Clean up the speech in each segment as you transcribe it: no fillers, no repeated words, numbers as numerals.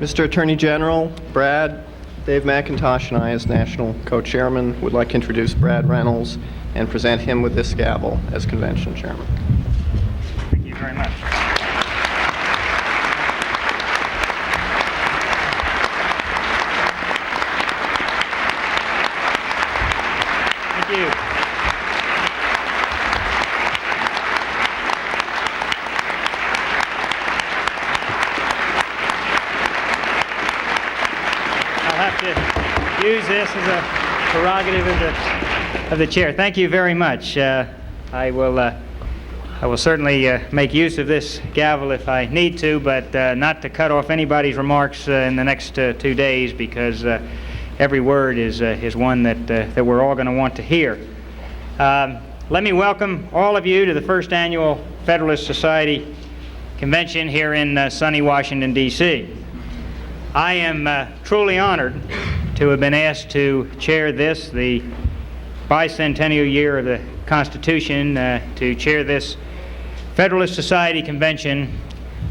Mr. Attorney General, Brad, Dave McIntosh, and I, as National Co-Chairman, would like to introduce Brad Reynolds and present him with this gavel as Convention Chairman. Thank you very much. Thank you. I'll have to use this as a prerogative of the chair. Thank you very much. I will certainly make use of this gavel if I need to, but not to cut off anybody's remarks in the next 2 days, because every word is one that we're all going to want to hear. Let me welcome all of you to the first annual Federalist Society convention here in sunny Washington, D.C. I am truly honored to have been asked to chair this, the bicentennial year of the Constitution, to chair this Federalist Society convention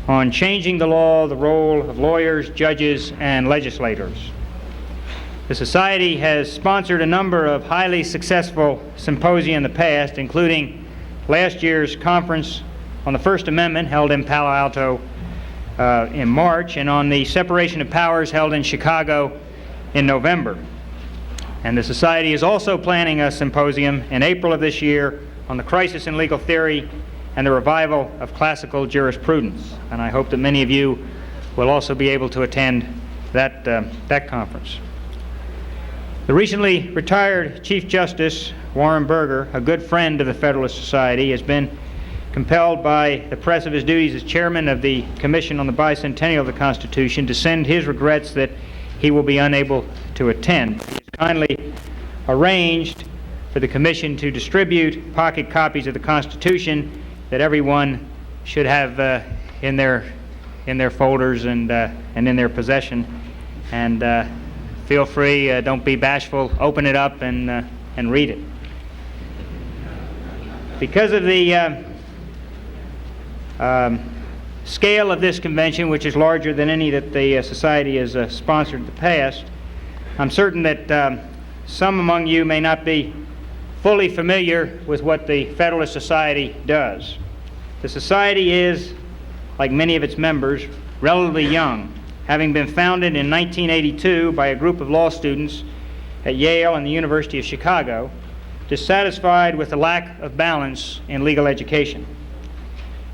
on changing the law, the role of lawyers, judges, and legislators. The Society has sponsored a number of highly successful symposia in the past, including last year's conference on the First Amendment held in Palo Alto in March, and on the separation of powers held in Chicago in November. And the Society is also planning a symposium in April of this year on the crisis in legal theory and the revival of classical jurisprudence. And I hope that many of you will also be able to attend that conference. The recently retired Chief Justice Warren Burger, a good friend of the Federalist Society, has been compelled by the press of his duties as chairman of the Commission on the Bicentennial of the Constitution to send his regrets that he will be unable to attend. He has kindly arranged for the Commission to distribute pocket copies of the Constitution that everyone should have in their folders and in their possession. And feel free, don't be bashful, open it up and read it. Because of the scale of this convention, which is larger than any that the Society has sponsored in the past, I'm certain that some among you may not be fully familiar with what the Federalist Society does. The Society is, like many of its members, relatively young, having been founded in 1982 by a group of law students at Yale and the University of Chicago, dissatisfied with the lack of balance in legal education.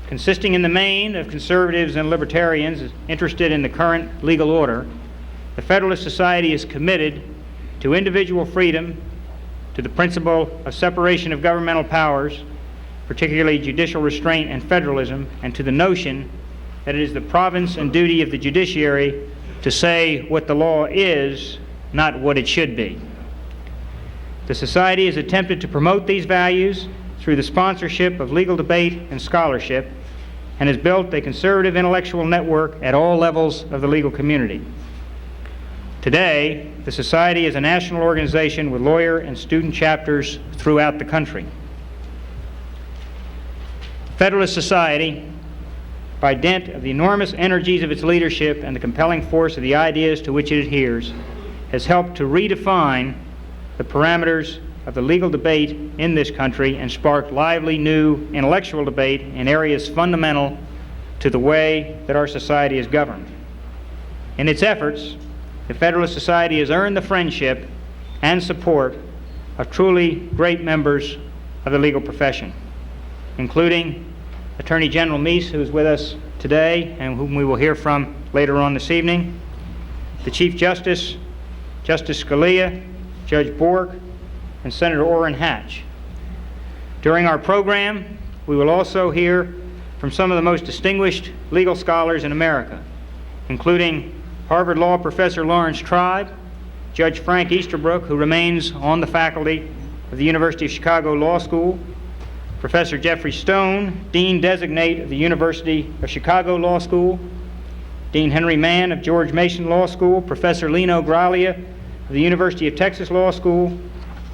Consisting in the main of conservatives and libertarians interested in the current legal order, the Federalist Society is committed to individual freedom, to the principle of separation of governmental powers, particularly judicial restraint and federalism, and to the notion that it is the province and duty of the judiciary to say what the law is, not what it should be. The Society has attempted to promote these values through the sponsorship of legal debate and scholarship, and has built a conservative intellectual network at all levels of the legal community. Today, the Society is a national organization with lawyer and student chapters throughout the country. Federalist Society, by dint of the enormous energies of its leadership and the compelling force of the ideas to which it adheres, has helped to redefine the parameters of the legal debate in this country and sparked lively new intellectual debate in areas fundamental to the way that our society is governed. In its efforts, the Federalist Society has earned the friendship and support of truly great members of the legal profession, including Attorney General Meese, who is with us today and whom we will hear from later on this evening, the Chief Justice, Justice Scalia, Judge Bork, and Senator Orrin Hatch. During our program, we will also hear from some of the most distinguished legal scholars in America, including Harvard Law Professor Lawrence Tribe, Judge Frank Easterbrook, who remains on the faculty of the University of Chicago Law School, Professor Jeffrey Stone, Dean Designate of the University of Chicago Law School, Dean Henry Mann of George Mason Law School, Professor Lino Graglia of the University of Texas Law School,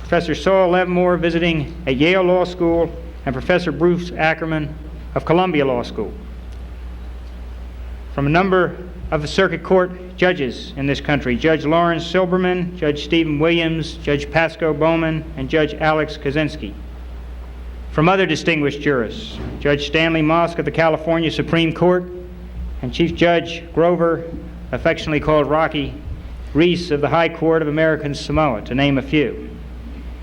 Professor Saul Levmore visiting at Yale Law School, and Professor Bruce Ackerman of Columbia Law School. From a number of the circuit court judges in this country: Judge Lawrence Silberman, Judge Stephen Williams, Judge Pasco Bowman, and Judge Alex Kaczynski. From other distinguished jurists: Judge Stanley Mosk of the California Supreme Court, and Chief Judge Grover, affectionately called Rocky, Reese of the High Court of American Samoa, to name a few.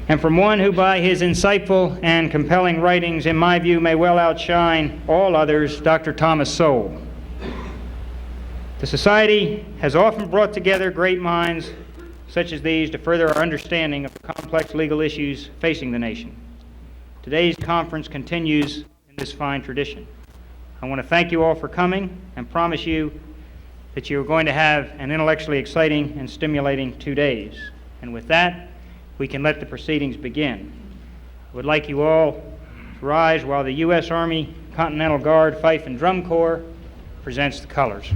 And from one who, by his insightful and compelling writings, in my view, may well outshine all others, Dr. Thomas Sowell. The Society has often brought together great minds such as these to further our understanding of the complex legal issues facing the nation. Today's conference continues in this fine tradition. I want to thank you all for coming and promise you that you are going to have an intellectually exciting and stimulating 2 days. And with that, we can let the proceedings begin. I would like you all to rise while the U.S. Army Continental Guard Fife and Drum Corps presents the colors.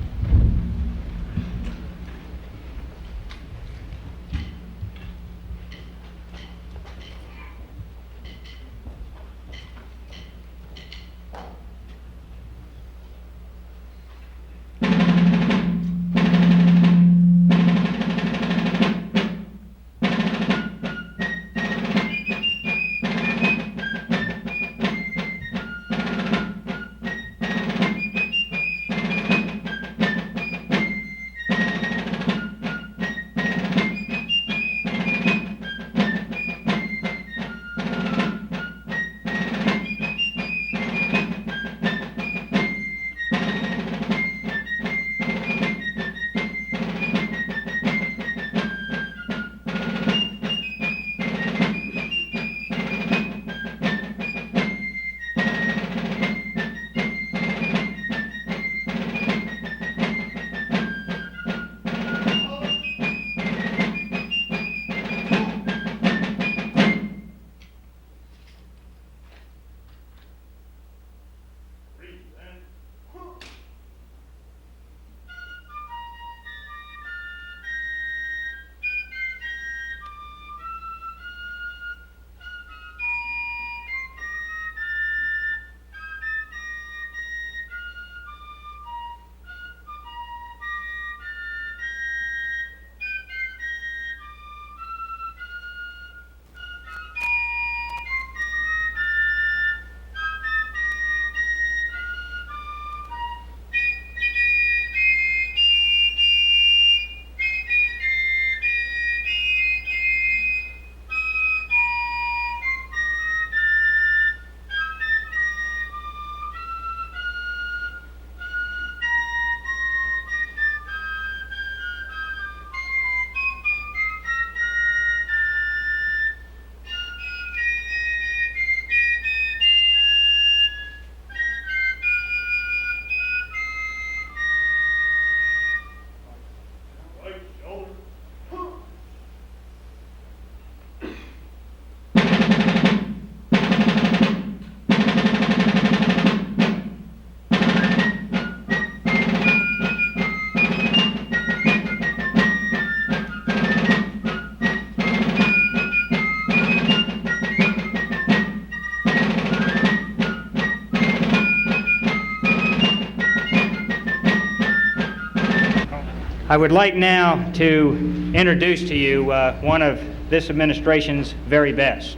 I would like now to introduce to you one of this administration's very best.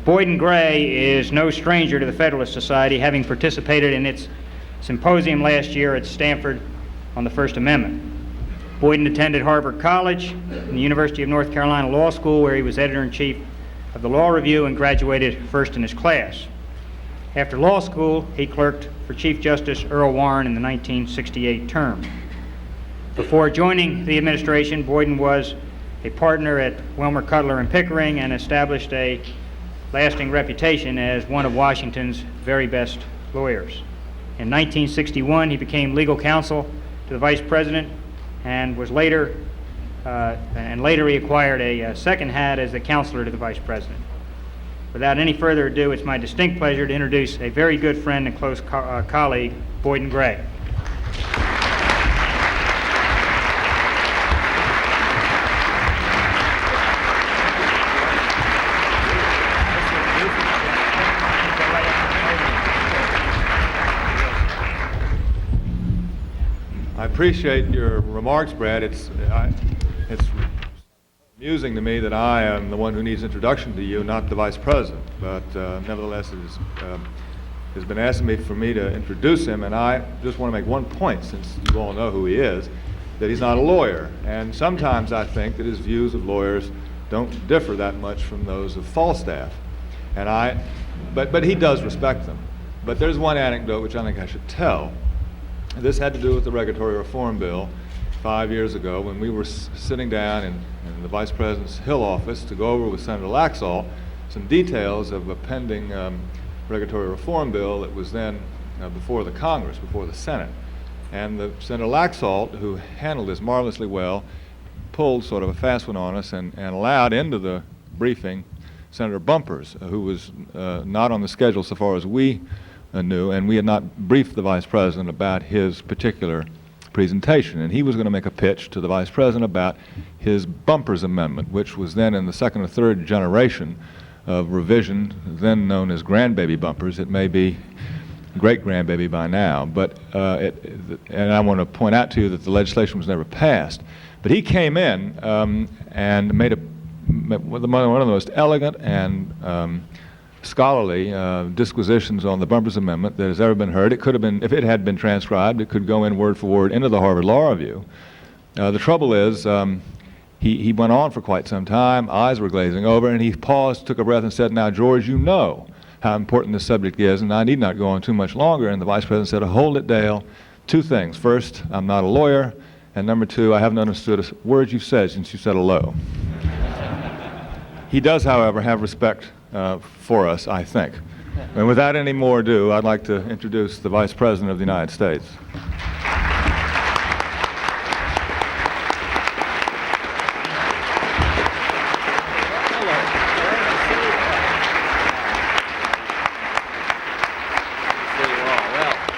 Boyden Gray is no stranger to the Federalist Society, having participated in its symposium last year at Stanford on the First Amendment. Boyden attended Harvard College and the University of North Carolina Law School, where he was editor-in-chief of the Law Review and graduated first in his class. After law school, he clerked for Chief Justice Earl Warren in the 1968 term. Before joining the administration, Boyden was a partner at Wilmer Cutler and Pickering and established a lasting reputation as one of Washington's very best lawyers. In 1961, he became legal counsel to the Vice President and was later he acquired a second hat as the counselor to the Vice President. Without any further ado, it's my distinct pleasure to introduce a very good friend and close colleague, Boyden Gray. I appreciate your remarks, Brad. It's amusing to me that I am the one who needs introduction to you, not the Vice President. But nevertheless, it has been asked for me to introduce him, and I just want to make one point, since you all know who he is, that he's not a lawyer. And sometimes I think that his views of lawyers don't differ that much from those of Falstaff. But he does respect them. But there's one anecdote which I think I should tell. This had to do with the Regulatory Reform Bill 5 years ago when we were sitting down in the Vice President's Hill office to go over with Senator Laxalt some details of a pending Regulatory Reform Bill that was then before the Congress, before the Senate. And Senator Laxalt, who handled this marvelously well, pulled sort of a fast one on us and allowed into the briefing Senator Bumpers, who was not on the schedule so far as we knew, and we had not briefed the Vice President about his particular presentation. And he was going to make a pitch to the Vice President about his Bumpers Amendment, which was then in the second or third generation of revision, then known as grandbaby bumpers. It may be great-grandbaby by now, but and I want to point out to you that the legislation was never passed. But he came in and made one of the most elegant and scholarly disquisitions on the Bumpers Amendment that has ever been heard. It could have been, if it had been transcribed, it could go in word for word into the Harvard Law Review. The trouble is, he went on for quite some time, eyes were glazing over, and he paused, took a breath, and said, "Now, George, you know how important this subject is, and I need not go on too much longer." And the Vice President said, "Hold it, Dale. Two things. First, I'm not a lawyer, and number two, I haven't understood a word you've said since you said hello." He does, however, have respect for us, I think. And without any more ado, I'd like to introduce the Vice President of the United States.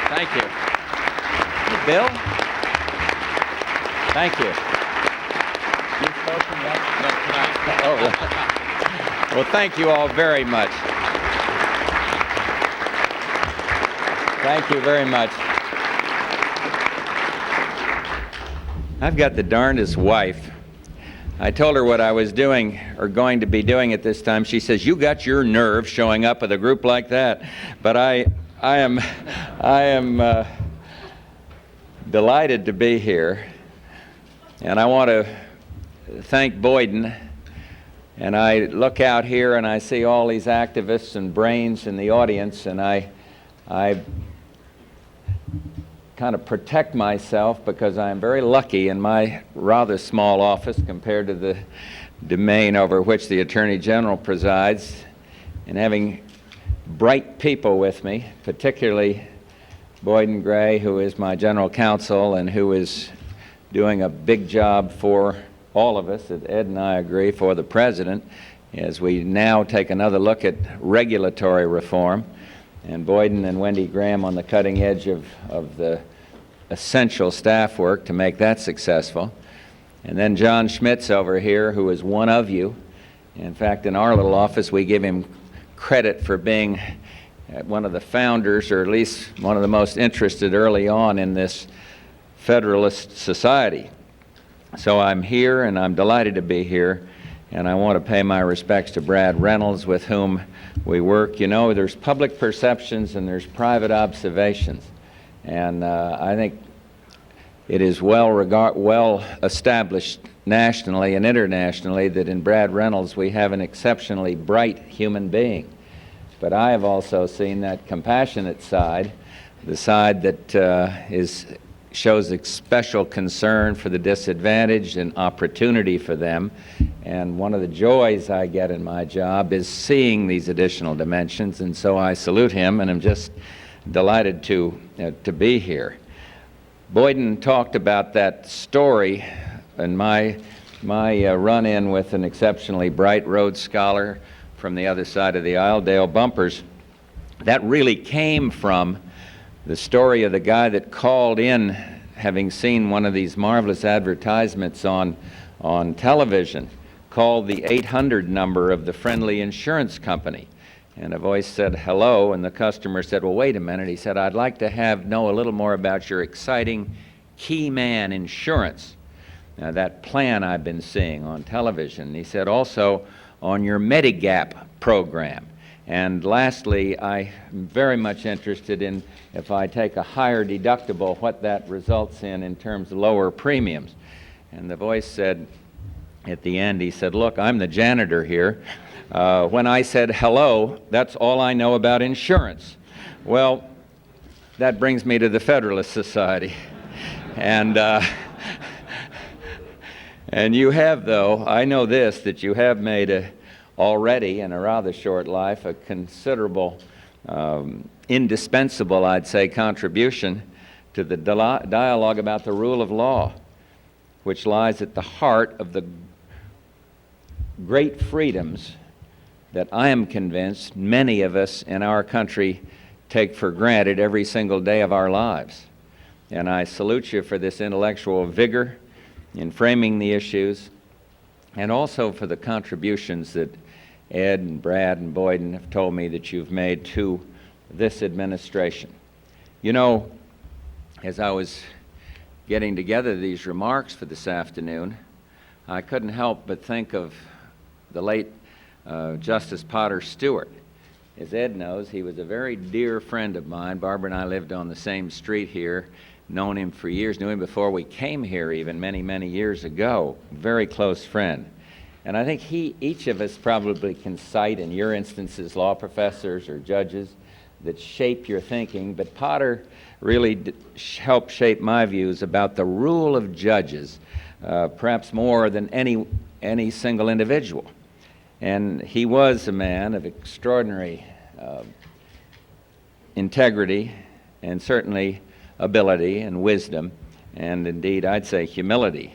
Thank you. Bill? Thank you. You've spoken yet? No, tonight. Oh, well, thank you all very much. Thank you very much. I've got the darndest wife. I told her what I was doing or going to be doing at this time. She says, "You got your nerve showing up with a group like that." But I am delighted to be here, and I want to thank Boyden. And I look out here and I see all these activists and brains in the audience, and I kind of protect myself because I'm very lucky in my rather small office compared to the domain over which the Attorney General presides, and having bright people with me, particularly Boyden Gray, who is my general counsel and who is doing a big job for all of us, Ed and I agree, for the President, as we now take another look at regulatory reform, and Boyden and Wendy Graham on the cutting edge of the essential staff work to make that successful. And then John Schmitz over here, who is one of you. In fact, in our little office, we give him credit for being one of the founders, or at least one of the most interested early on in this Federalist Society. So I'm here, and I'm delighted to be here, and I want to pay my respects to Brad Reynolds, with whom we work. You know, there's public perceptions and there's private observations, and I think it is well established nationally and internationally that in Brad Reynolds we have an exceptionally bright human being. But I have also seen that compassionate side, the side that shows a special concern for the disadvantaged and opportunity for them. And one of the joys I get in my job is seeing these additional dimensions, and so I salute him, and I'm just delighted to be here. Boyden talked about that story and my run-in with an exceptionally bright Rhodes Scholar from the other side of the aisle, Dale Bumpers. That really came from the story of the guy that called in, having seen one of these marvelous advertisements on television, called the 800 number of the friendly insurance company. And a voice said, "Hello," and the customer said, "Well, wait a minute." He said, "I'd like to know a little more about your exciting key man, insurance, that plan I've been seeing on television. He said also on your Medigap program. And lastly, I'm very much interested in, if I take a higher deductible, what that results in terms of lower premiums. And the voice said, at the end, he said, look, I'm the janitor here. When I said hello, that's all I know about insurance. Well, that brings me to the Federalist Society. And you have, though, I know this, that you have made already in a rather short life a considerable, indispensable, I'd say, contribution to the dialogue about the rule of law, which lies at the heart of the great freedoms that I am convinced many of us in our country take for granted every single day of our lives. And I salute you for this intellectual vigor in framing the issues, and also for the contributions that Ed and Brad and Boyden have told me that you've made to this administration. You know, as I was getting together these remarks for this afternoon, I couldn't help but think of the late Justice Potter Stewart. As Ed knows, he was a very dear friend of mine. Barbara and I lived on the same street here, known him for years, knew him before we came here even many, many years ago. Very close friend. And I think each of us probably can cite, in your instances, law professors or judges that shape your thinking, but Potter really helped shape my views about the rule of judges, perhaps more than any single individual. And he was a man of extraordinary integrity and certainly ability and wisdom, and indeed I'd say humility.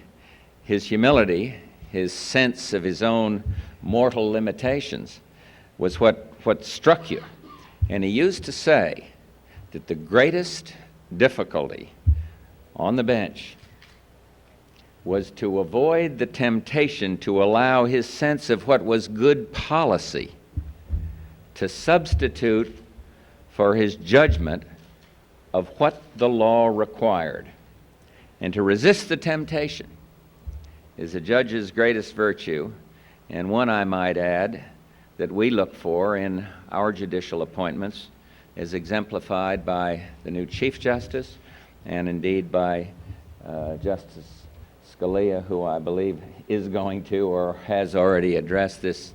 His humility, his sense of his own mortal limitations was what struck you. And he used to say that the greatest difficulty on the bench was to avoid the temptation to allow his sense of what was good policy to substitute for his judgment of what the law required. And to resist the temptation is a judge's greatest virtue, and one, I might add, that we look for in our judicial appointments, as exemplified by the new Chief Justice and indeed by Justice Scalia, who I believe is going to or has already addressed this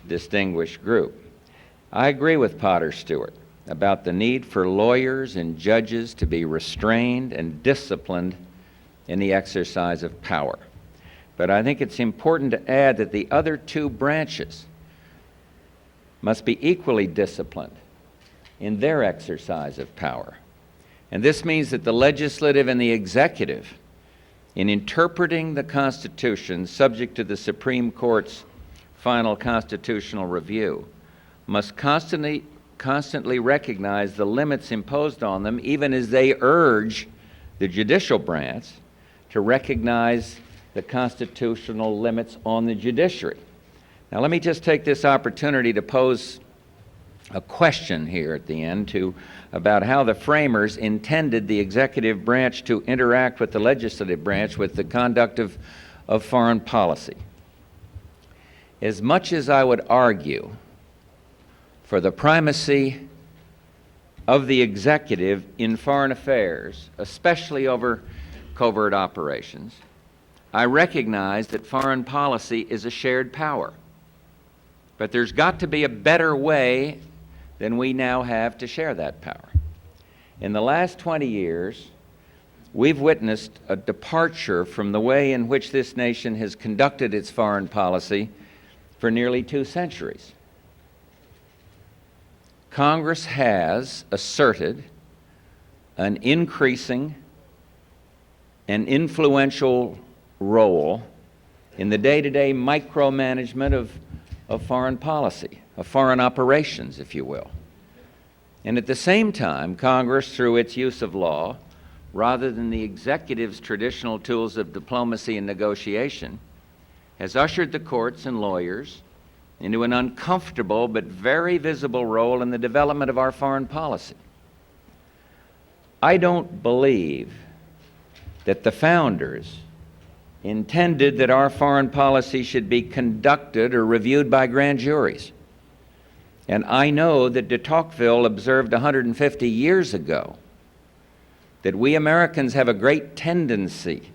distinguished group. I agree with Potter Stewart about the need for lawyers and judges to be restrained and disciplined in the exercise of power. But I think it's important to add that the other two branches must be equally disciplined in their exercise of power. And this means that the legislative and the executive, in interpreting the Constitution subject to the Supreme Court's final constitutional review, must constantly recognize the limits imposed on them, even as they urge the judicial branch to recognize the constitutional limits on the judiciary. Now, let me just take this opportunity to pose a question here at the end about how the framers intended the executive branch to interact with the legislative branch with the conduct of foreign policy. As much as I would argue for the primacy of the executive in foreign affairs, especially over covert operations, I recognize that foreign policy is a shared power. But there's got to be a better way than we now have to share that power. In the last 20 years, we've witnessed a departure from the way in which this nation has conducted its foreign policy for nearly 2 centuries. Congress has asserted an increasing and influential role in the day-to-day micromanagement of foreign policy, of foreign operations, if you will. And at the same time, Congress, through its use of law, rather than the executive's traditional tools of diplomacy and negotiation, has ushered the courts and lawyers into an uncomfortable but very visible role in the development of our foreign policy. I don't believe that the founders intended that our foreign policy should be conducted or reviewed by grand juries. And I know that de Tocqueville observed 150 years ago that we Americans have a great tendency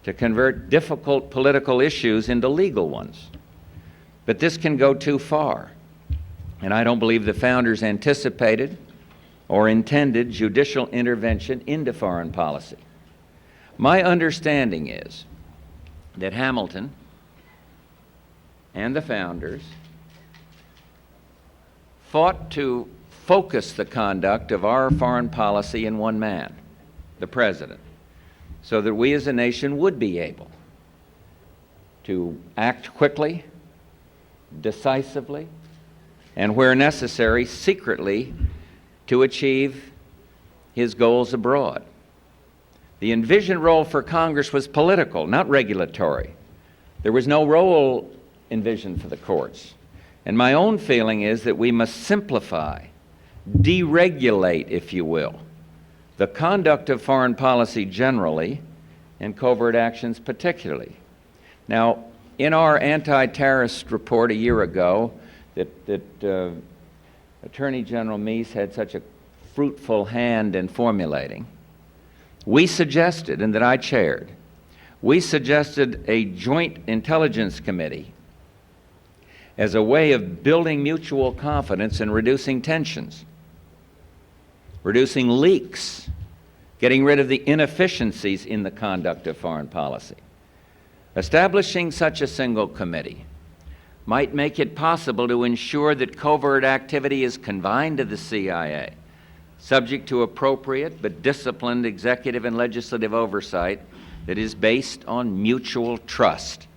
to convert difficult political issues into legal ones. But this can go too far. And I don't believe the founders anticipated or intended judicial intervention into foreign policy. My understanding is that Hamilton and the founders fought to focus the conduct of our foreign policy in one man, the President, so that we as a nation would be able to act quickly, decisively, and where necessary, secretly, to achieve his goals abroad. The envisioned role for Congress was political, not regulatory. There was no role envisioned for the courts. And my own feeling is that we must simplify, deregulate, if you will, the conduct of foreign policy generally and covert actions particularly. Now, in our anti-terrorist report a year ago that Attorney General Meese had such a fruitful hand in formulating, we suggested, and that I chaired, we suggested a joint intelligence committee as a way of building mutual confidence and reducing tensions, reducing leaks, getting rid of the inefficiencies in the conduct of foreign policy. Establishing such a single committee might make it possible to ensure that covert activity is confined to the CIA, subject to appropriate but disciplined executive and legislative oversight that is based on mutual trust,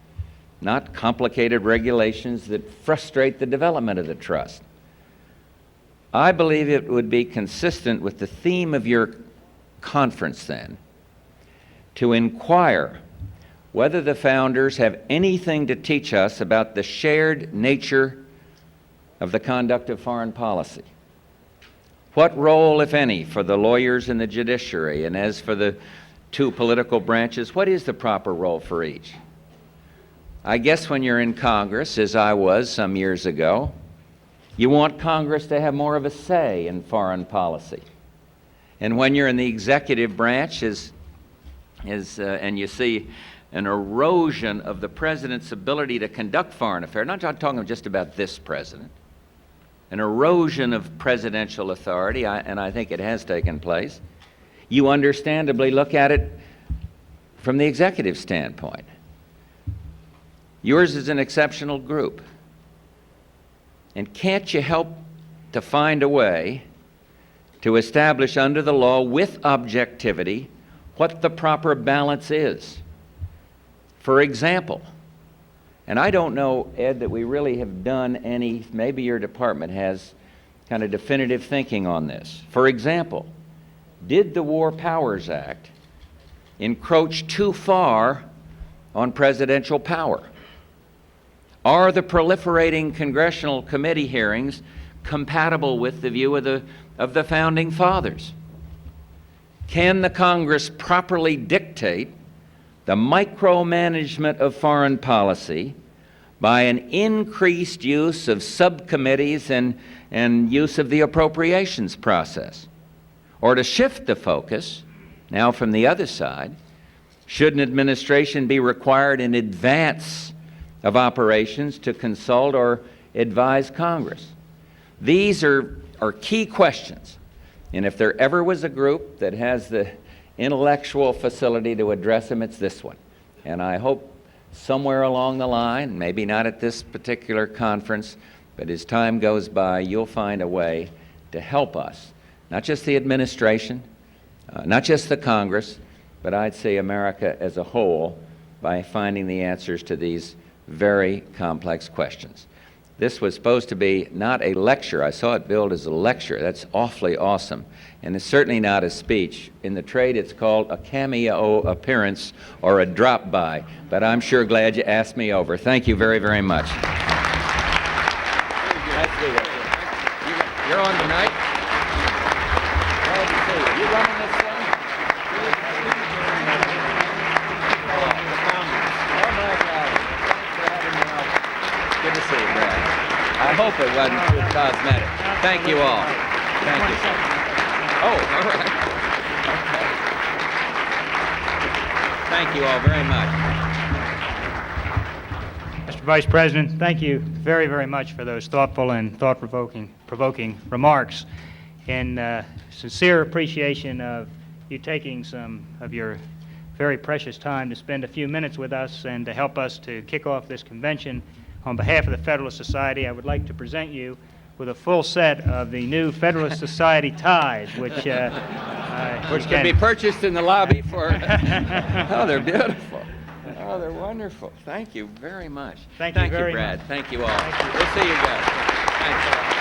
not complicated regulations that frustrate the development of the trust. I believe it would be consistent with the theme of your conference then to inquire whether the founders have anything to teach us about the shared nature of the conduct of foreign policy. What role, if any, for the lawyers in the judiciary, and as for the two political branches, what is the proper role for each? I guess when you're in Congress, as I was some years ago, you want Congress to have more of a say in foreign policy. And when you're in the executive branch, and you see an erosion of the president's ability to conduct foreign affairs, not talking just about this president, an erosion of presidential authority, and I think it has taken place, you understandably look at it from the executive standpoint. Yours is an exceptional group. And can't you help to find a way to establish under the law with objectivity what the proper balance is? For example, and I don't know, Ed, that we really have done any, maybe your department has kind of definitive thinking on this. For example, did the War Powers Act encroach too far on presidential power? Are the proliferating congressional committee hearings compatible with the view of the Founding Fathers? Can the Congress properly dictate the micromanagement of foreign policy by an increased use of subcommittees and use of the appropriations process? Or to shift the focus, now from the other side, should an administration be required in advance of operations to consult or advise Congress? These are key questions. And if there ever was a group that has the intellectual facility to address them, it's this one. And I hope somewhere along the line, maybe not at this particular conference, but as time goes by, you'll find a way to help us, not just the administration, not just the Congress, but I'd say America as a whole, by finding the answers to these very complex questions. This was supposed to be not a lecture. I saw it billed as a lecture. That's awfully awesome. And it's certainly not a speech. In the trade, it's called a cameo appearance or a drop-by. But I'm sure glad you asked me over. Thank you very, very much. You're on tonight? Glad to see you. You running this thing? see you, Brad. I hope it wasn't too cosmetic. Thank you all. Thank you. Oh, all right. Okay. Thank you all very much. Mr. Vice President, thank you very, very much for those thoughtful and thought-provoking remarks. In sincere appreciation of you taking some of your very precious time to spend a few minutes with us and to help us to kick off this convention, on behalf of the Federalist Society, I would like to present you with a full set of the new Federalist Society ties, which can be purchased in the lobby for... Oh, they're beautiful. Oh, they're wonderful. Thank you very much. Thank you very Brad. much. Thank you all. Thank you. We'll see you guys. Thanks a lot.